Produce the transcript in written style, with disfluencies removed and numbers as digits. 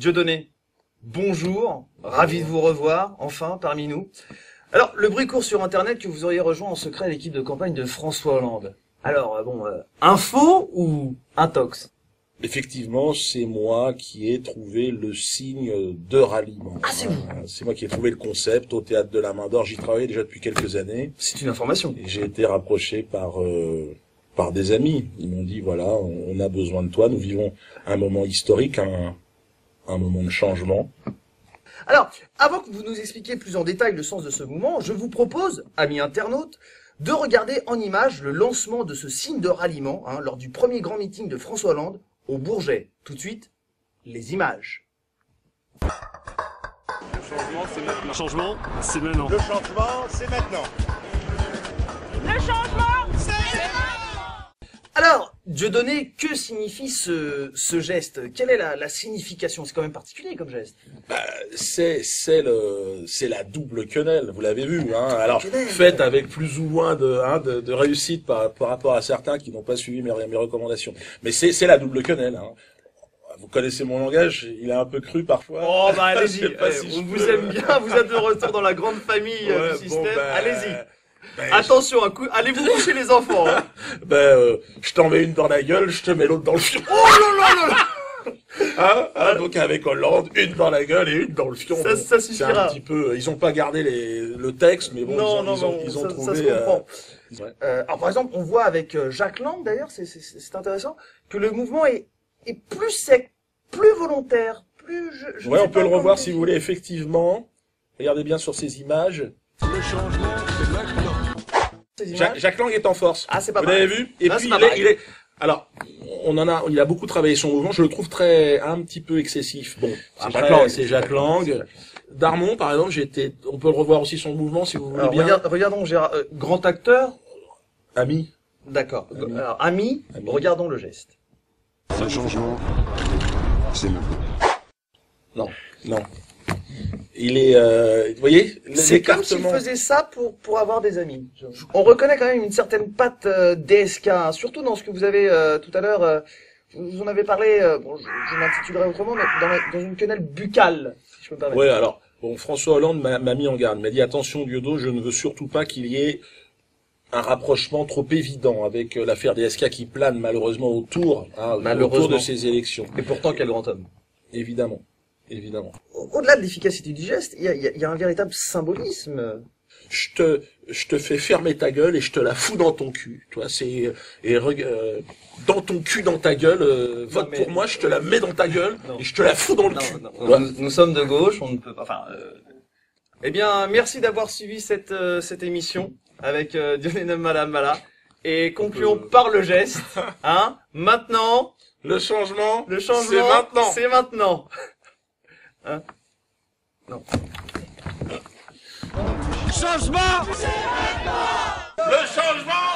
Dieudonné, bonjour, ravi de vous revoir, enfin, parmi nous. Alors, le bruit court sur Internet que vous auriez rejoint en secret l'équipe de campagne de François Hollande. Alors, info ou intox? Effectivement, c'est moi qui ai trouvé le signe de ralliement. Ah, c'est vous? C'est moi qui ai trouvé le concept au Théâtre de la Main d'Or. J'y travaillais déjà depuis quelques années. C'est une information. Et j'ai été rapproché par des amis. Ils m'ont dit, voilà, on a besoin de toi. Nous vivons un moment historique, un moment de changement. Alors, avant que vous nous expliquiez plus en détail le sens de ce mouvement, je vous propose, amis internautes, de regarder en images le lancement de ce signe de ralliement lors du premier grand meeting de François Hollande au Bourget. Tout de suite, les images. Le changement, c'est maintenant. Le changement, c'est maintenant. Le changement, c'est maintenant. Le changement, c'est maintenant. Alors, Dieudonné, que signifie ce geste? Quelle est la signification? C'est quand même particulier comme geste. C'est la double quenelle, vous l'avez vu, hein. Alors, Quenelle. faite avec plus ou moins de réussite par rapport à certains qui n'ont pas suivi mes recommandations. Mais c'est la double quenelle, hein. Vous connaissez mon langage, il est un peu cru parfois. Oh bah Je allez-y, sais pas si je on vous peux. aime bien, vous êtes de retour dans la grande famille Ouais, du système, bon, allez-y. ben, Attention, allez vous coucher les enfants. Hein. je t'en mets une dans la gueule, je te mets l'autre dans le fion. Oh là là là là. Donc avec Hollande, une dans la gueule et une dans le fion. Ça C'est suffira. un petit peu, ils ont pas gardé le texte, mais bon, ils ont ça trouvé. se comprend. Ouais. Alors par exemple, on voit avec Jacques Lang d'ailleurs, c'est intéressant, que le mouvement est plus sec, plus volontaire, plus... je ne Ouais, sais on peut pas le revoir comment si vous voulez, effectivement. Regardez bien sur ces images. Le changement, c'est maintenant. ces images. Jacques Lang est en force. Ah, c'est pas Vous mal. l'avez vu? Et Ah, puis c'est pas mal. il est. Alors, il a beaucoup travaillé son mouvement. Je le trouve un petit peu excessif. Bon, c'est Jacques Lang. Darmon, par exemple, on peut le revoir aussi son mouvement si vous voulez Alors, bien. regardons Gérard, grand acteur. Ami. D'accord. Ami. Alors, ami, regardons le geste. Le changement, c'est maintenant. Non. Il est, vous voyez, C'est comme s'il l'écartement. faisait ça pour avoir des amis. On reconnaît quand même une certaine patte DSK, hein, surtout dans ce que vous avez tout à l'heure. Vous en avez parlé. Bon, je l'intitulerai autrement, mais dans une quenelle buccale, si je peux me permettre. Ouais, alors, bon, François Hollande m'a mis en garde, m'a dit attention Diodo, je ne veux surtout pas qu'il y ait un rapprochement trop évident avec l'affaire DSK qui plane malheureusement autour de ces élections. Et pourtant, quel grand homme. Évidemment. Au-delà de l'efficacité du geste, il y a un véritable symbolisme. Je te fais fermer ta gueule et je te la fous dans ton cul. Toi, dans ton cul, dans ta gueule, vote pour moi, je te la mets dans ta gueule et je te la fous dans le cul. Non, nous sommes de gauche, on ne peut pas. Eh bien, merci d'avoir suivi cette émission avec Dieudonné Malamala et concluons par le geste. Hein, maintenant, Le changement, c'est maintenant. Hein? Non. Changement, Le changement,